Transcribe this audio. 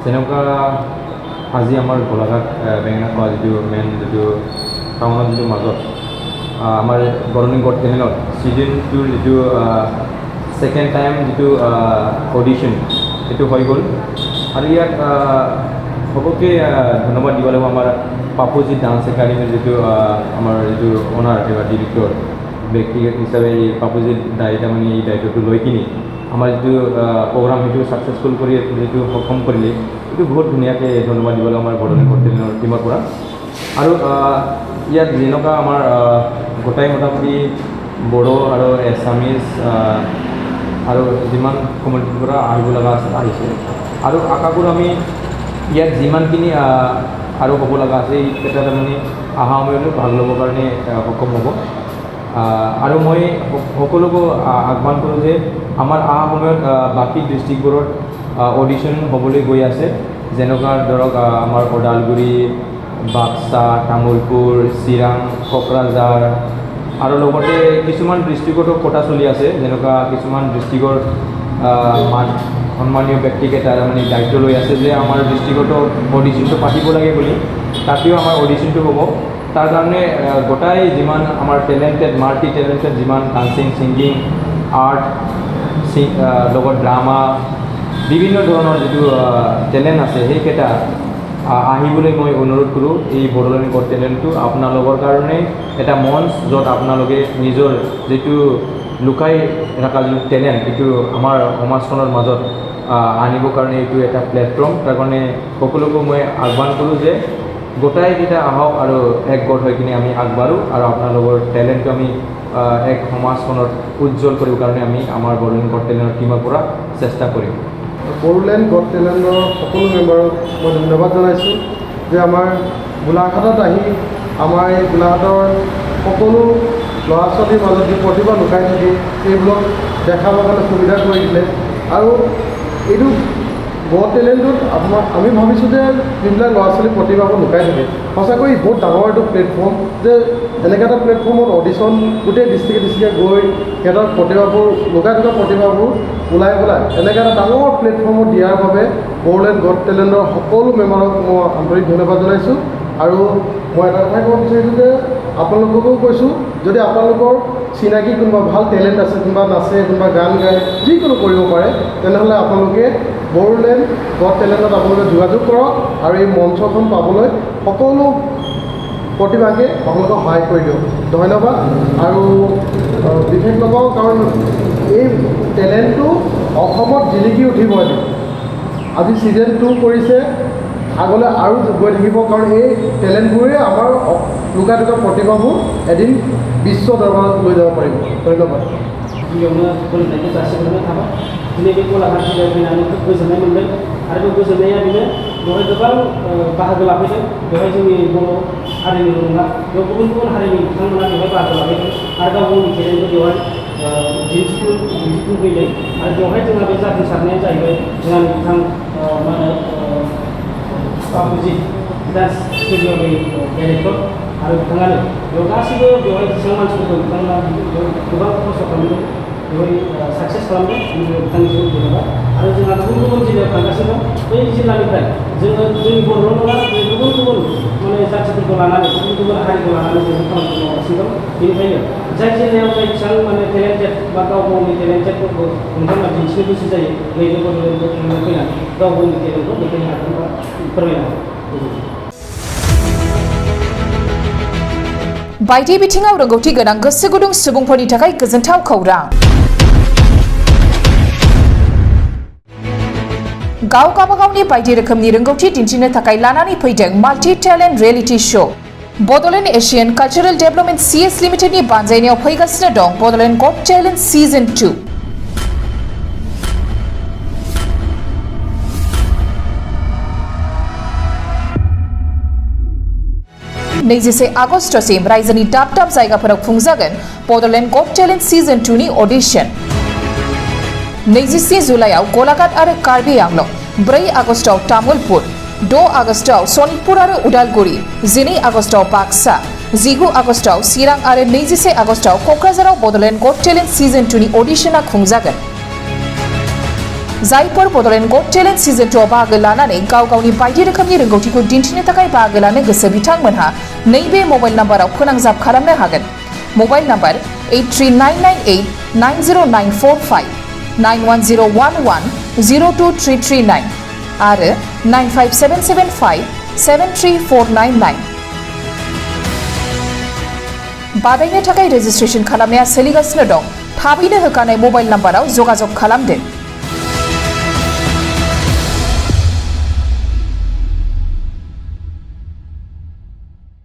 যেনেকুৱা আজি আমাৰ গোলাঘাট বেঙেনা খোৱা যিটো মেইন যিটো টাউনৰ যিটো মাজত আমাৰ বৰলিং গড টেলেণ্টত ছিজন 2ৰ যিটো ছেকেণ্ড টাইম যিটো অডিশ্যন সেইটো হৈ গ'ল আৰু ইয়াত সকলোকে ধন্যবাদ দিব লাগিব আমাৰ পাপুজি ডান্স একাডেমীৰ যিটো আমাৰ যিটো অনাৰ বা ডিৰেক্টৰ ব্যক্তিগত হিচাপে এই পাপুজি দায়িত্ব মানে এই দায়িত্বটো লৈ কিনি আমাৰ যিটো প্ৰগ্ৰাম সেইটো ছাকচেছফুল কৰি যিটো সক্ষম কৰিলে এইটো বহুত ধুনীয়াকৈ ধন্যবাদ দিব লাগিব আমাৰ বড়োলেণ্ড গড টেলেণ্টৰ টীমৰ পৰা আৰু ইয়াত যেনেকুৱা আমাৰ গোটাই মোটামুটি বড়ো আৰু এছামিজ আৰু যিমান কমিউনিটিৰ পৰা আহিব লগা আছে আহিছে আৰু আশা কৰোঁ আমি ইয়াত যিমানখিনি আৰু হ'ব লগা আছে এইকেইটা তাৰমানে অহা সময়লৈ ভাগ ল'বৰ কাৰণে সক্ষম হ'ব আৰু মই সকলোকো আহ্বান কৰোঁ যে আমাৰ অহা সময়ত বাকী ডিষ্ট্ৰিক্টবোৰত অডিশ্যন হ'বলৈ গৈ আছে যেনেকুৱা ধৰক আমাৰ ওদালগুৰি বাক্সা তামোলপুৰ চিৰাং কোকৰাঝাৰ আৰু লগতে কিছুমান ডিষ্ট্ৰিক্টতো কোটা চলি আছে যেনেকুৱা কিছুমান ডিষ্ট্ৰিক্টৰ সন্মানীয় ব্যক্তিকেইটা মানে দায়িত্ব লৈ আছে যে আমাৰ ডিষ্ট্ৰিক্টতো অডিশ্যনটো পাতিব লাগে বুলি তাতেও আমাৰ অডিশ্যনটো হ'ব তাৰ কাৰণে গোটাই যিমান আমাৰ টেলেণ্টেড মাল্টি টেলেণ্টেড যিমান ডান্সিং ছিংগিং আৰ্ট লগত ড্ৰামা বিভিন্ন ধৰণৰ যিটো টেলেণ্ট আছে সেইকেইটা আহিবলৈ মই অনুৰোধ কৰোঁ এই বড়োলেণ্ড গড টেলেণ্টটো আপোনালোকৰ কাৰণে এটা মঞ্চ য'ত আপোনালোকে নিজৰ যিটো লুকাই থকা যিটো টেলেণ্ট এইটো আমাৰ সমাজখনৰ মাজত আনিবৰ কাৰণে এইটো এটা প্লেটফৰ্ম তাৰ কাৰণে সকলোকো মই আহ্বান কৰোঁ যে গোটাইকেইটা আহক আৰু একগোট হৈ কিনে আমি আগবাঢ়োঁ আৰু আপোনালোকৰ টেলেণ্টটো আমি এক সমাজখনত উজ্জ্বল কৰিবৰ কাৰণে আমি আমাৰ বড়োলেণ্ড গড টেলেণ্টৰ টীমৰ পৰা চেষ্টা কৰিম বড়োলেণ্ড গড টেলেণ্টৰ সকলো মেম্বাৰক মই ধন্যবাদ জনাইছোঁ যে আমাৰ গোলাঘাটত আহি আমাৰ এই গোলাঘাটৰ সকলো ল'ৰা ছোৱালীৰ মাজত যি প্ৰতিভা লুকাই থাকে সেইবোৰক দেখাবৰ কাৰণে সুবিধা কৰি দিলে আৰু এইটো গড টেলেণ্টত আমি ভাবিছোঁ যে যিবিলাক ল'ৰা ছোৱালীৰ প্ৰতিভাবোৰ লুকাই থাকে সঁচাকৈ বহুত ডাঙৰ এইটো প্লেটফৰ্ম যে এনেকৈ এটা প্লেটফৰ্মত অডিশ্যন গোটেই ডিষ্ট্ৰিক্টে গৈ সিহঁতৰ প্ৰতিভাবোৰ লুকাই থকা প্ৰতিভাবোৰ ওলাই পেলাই এনেকৈ এটা ডাঙৰ প্লেটফৰ্মত দিয়াৰ বাবে বড়োলেণ্ড গড টেলেণ্টৰ সকলো মেম্বাৰক মই আন্তৰিক ধন্যবাদ জনাইছোঁ আৰু মই এটা কথাই ক'ব বিচাৰিছোঁ যে আপোনালোককো কৈছোঁ যদি আপোনালোকৰ চিনাকি কোনোবা ভাল টেলেণ্ট আছে কোনোবা নাচে কোনোবা গান গায় যিকোনো কৰিব পাৰে তেনেহ'লে আপোনালোকে বড়োলেণ্ড গড টেলেণ্টত আপোনালোকে যোগাযোগ কৰক আৰু এই মঞ্চখন পাবলৈ সকলো প্ৰতিভাকে আপোনালোকক সহায় কৰি দিয়ক ধন্যবাদ আৰু বিশেষ নকওঁ কাৰণ এই টেলেণ্টটো অসমত জিলিকি উঠিব আজি ছিজন 2 কৰিছে আগলৈ আৰু গৈ থাকিব কাৰণ এই টেলেণ্টবোৰে আমাৰ লুকাই থকা প্ৰতিভাবোৰ এদিন বিশ্ব দৰবাৰত লৈ যাব পাৰিব ধন্যবাদ गिबियावनो खुलुमनायखौ जासिहरनाय थाबाय दिनै बे गलाघाट जिल्लायाव फैनानै खोब गोजोननाय मोनदों आरो बे गोजोननाया बेनो बेवहाय गोबां बाहागो लाफैदों बेवहाय जोंनि बर' हारिनिल' नङा बेयाव गुबुन गुबुन हारिनि बिथांमोना बेवहाय बाहागो लाफैदों आरो गाव गावनि टेलेन्टखौ बेवहाय दिन्थिफुंफैदों आरो बेवहाय जोंहा बे जाफुंसारनाया जाहैबाय जोंहा बिथां मा होनो बाबुजि डान्स स्टुडिअ'नि डाइरेक्टर आरो बिथाङानो बेयाव गासैबो बेवहाय जेसेबां मानसिफोर दं बिथांमोना गोबां खस्थ' खालामदों बेवहाय साक्सेस खालामदों बिथांनिसिम धन्यबाद आरो जोंहा गुबुन गुबुन जिल्लायाव थांगासिनो दं बै जिल्लानिफ्राय जोङो जोंनि बर'ल' नङा गुबुन गुबुन माने जाथिफोरखौ लानानै गुबुन गुबुन हारिखौ लानानै जोङो खामानिखौ मावगासिनो दं बेनिखायनो जाय जिल्लायाव जाय बेसेबां माने टेलेन्टेड बा गाव गावनि टेलेन्टेडफोरखौ नोंथांमोना दिन्थिनो गोसो जायो नैबे बड'लेण्ड फैनानै गाव गावनि टेलेन्टखौ देखायनो हागोन बा फोरमायनो हागोन बायदि बिथिङाव रोंगौथि गोनां गोसो गुदुं सुबुंफोरनि थाखाय गोजोनथाव खौरां गाव गावबागावनि बायदि रोखोमनि रोंगौथि दिन्थिनो थाखाय लानानै फैदों multi talent reality show Bodoland Asian cultural development CS लिमिटेडनि बानजायनायाव फैगासिनो दं बड'लेण्ड गड टेलेन्ट सिजन 2 21 आगस्टसिम रायजोनि दाब दाब जायगाफोराव खुंजागोन बड'लेण्ड गड टेलेन्ट सिजन 2 नि अडिशन 27 जुलाइआव गलाघाट आरो कार्बि आंलं 4 आगस्टआव तामुलपुर 6 आगस्टआव सनितपुर आरो उदालगुरि 12 आगस्टआव बाक्सा 19 आगस्टआव चिरां आरो 21 आगस्टआव क'क्राझाराव बड'लेण्ड गड टेलेन्ट सिजन 2 नि अडिशना खुंजागोन जायफोर बड'लेण्ड गट टेलेन्ट सिजन 2 बाहागो लानानै गाव गावनि बायदि रोखोमनि रोंगौथिखौ दिन्थिनो थाखाय बाहागो लानो गोसो बिथांमोनहा नैबे मबाइल नाम्बाराव फोनांजाब खालामनो हागोन। मबाइल नाम्बार 8399890945 9101102339 आरो 95775733499। बादायनो थाखाय रेजिस्ट्रेशन खालामनाया सोलिगासिनो दं। थाबैनो होखानाय मबाइल नाम्बाराव जगाजग खालामदो।